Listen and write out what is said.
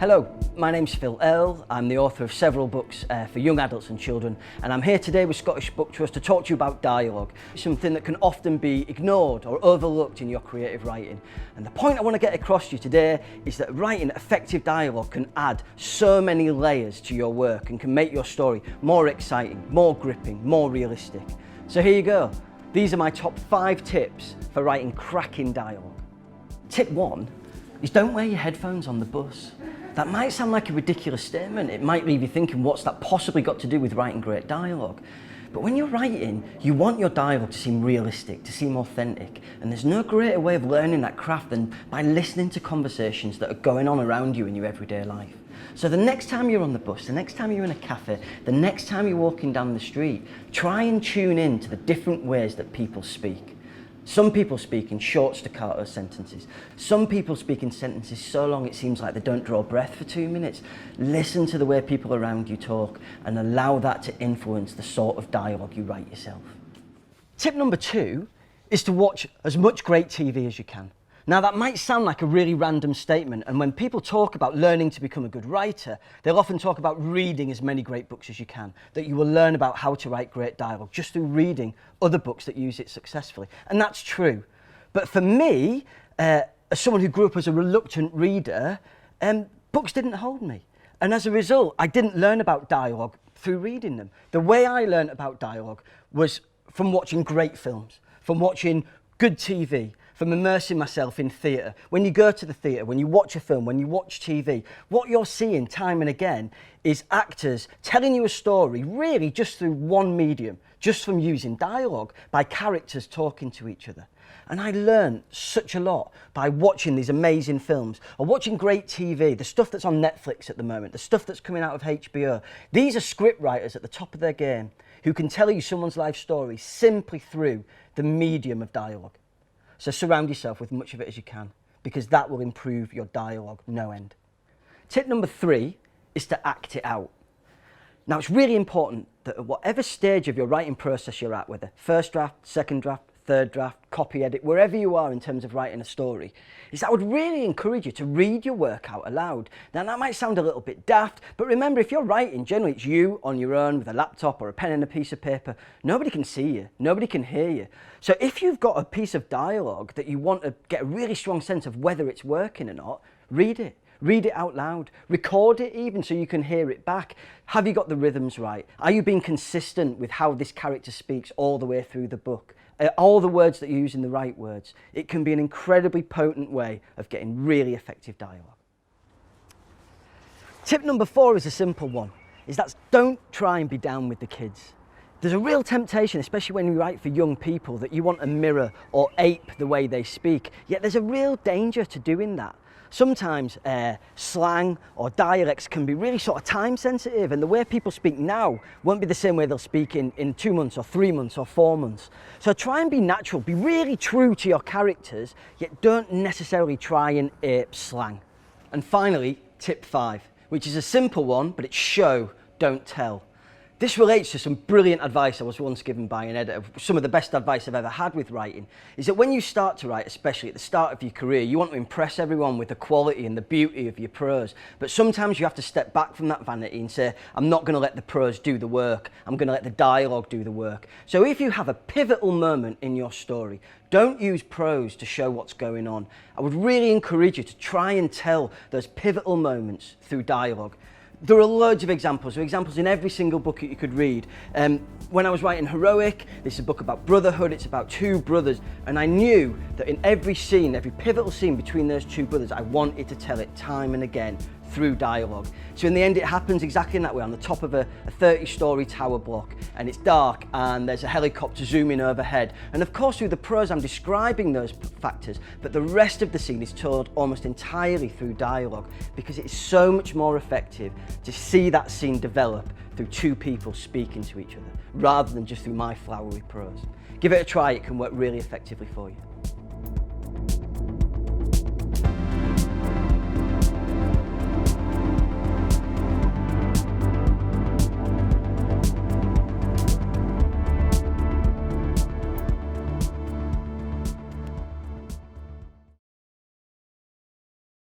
Hello, my name's Phil Earle. I'm the author of several books for young adults and children, and I'm here today with Scottish Book Trust to talk to you about dialogue, something that can often be ignored or overlooked in your creative writing. And the point I want to get across to you today is that writing effective dialogue can add so many layers to your work and can make your story more exciting, more gripping, more realistic. So here you go. These are my top 5 tips for writing cracking dialogue. Tip 1 is don't wear your headphones on the bus. That might sound like a ridiculous statement. It might leave you thinking, what's that possibly got to do with writing great dialogue? But when you're writing, you want your dialogue to seem realistic, to seem authentic. And there's no greater way of learning that craft than by listening to conversations that are going on around you in your everyday life. So the next time you're on the bus, the next time you're in a cafe, the next time you're walking down the street, try and tune in to the different ways that people speak. Some people speak in short staccato sentences. Some people speak in sentences so long it seems like they don't draw breath for 2 minutes. Listen to the way people around you talk and allow that to influence the sort of dialogue you write yourself. Tip number 2 is to watch as much great TV as you can. Now that might sound like a really random statement, and when people talk about learning to become a good writer, they'll often talk about reading as many great books as you can, that you will learn about how to write great dialogue just through reading other books that use it successfully. And that's true. But for me, as someone who grew up as a reluctant reader, books didn't hold me. And as a result, I didn't learn about dialogue through reading them. The way I learned about dialogue was from watching great films, from watching good TV, from immersing myself in theatre. When you go to the theatre, when you watch a film, when you watch TV, what you're seeing time and again is actors telling you a story really just through one medium, just from using dialogue, by characters talking to each other. And I learned such a lot by watching these amazing films or watching great TV, the stuff that's on Netflix at the moment, the stuff that's coming out of HBO. These are script writers at the top of their game who can tell you someone's life story simply through the medium of dialogue. So surround yourself with much of it as you can, because that will improve your dialogue no end. Tip number 3 is to act it out. Now it's really important that at whatever stage of your writing process you're at, whether first draft, second draft, third draft, copy edit, wherever you are in terms of writing a story, is I would really encourage you to read your work out aloud. Now that might sound a little bit daft, but remember, if you're writing, generally it's you on your own with a laptop or a pen and a piece of paper. Nobody can see you, nobody can hear you. So if you've got a piece of dialogue that you want to get a really strong sense of whether it's working or not, read it. Read it out loud, record it even so you can hear it back. Have you got the rhythms right? Are you being consistent with how this character speaks all the way through the book? All the words that you're using the right words. It can be an incredibly potent way of getting really effective dialogue. Tip number 4 is a simple one, is that don't try and be down with the kids. There's a real temptation, especially when you write for young people, that you want to mirror or ape the way they speak, yet there's a real danger to doing that. Sometimes slang or dialects can be really sort of time sensitive, and the way people speak now won't be the same way they'll speak in 2 months or 3 months or 4 months. So try and be natural, be really true to your characters, yet don't necessarily try and ape slang. And finally, tip 5, which is a simple one, but it's show, don't tell. This relates to some brilliant advice I was once given by an editor. Some of the best advice I've ever had with writing is that when you start to write, especially at the start of your career, you want to impress everyone with the quality and the beauty of your prose. But sometimes you have to step back from that vanity and say, I'm not going to let the prose do the work. I'm going to let the dialogue do the work. So if you have a pivotal moment in your story, don't use prose to show what's going on. I would really encourage you to try and tell those pivotal moments through dialogue. There are loads of examples. There are examples in every single book that you could read. When I was writing Heroic, this is a book about brotherhood. It's about 2 brothers. And I knew that in every scene, every pivotal scene between those 2 brothers, I wanted to tell it time and again through dialogue. So in the end, it happens exactly in that way, on the top of a 30-story tower block, and it's dark, and there's a helicopter zooming overhead. And of course, through the prose, I'm describing those factors, but the rest of the scene is told almost entirely through dialogue, because it's so much more effective to see that scene develop through 2 people speaking to each other, rather than just through my flowery prose. Give it a try, it can work really effectively for you.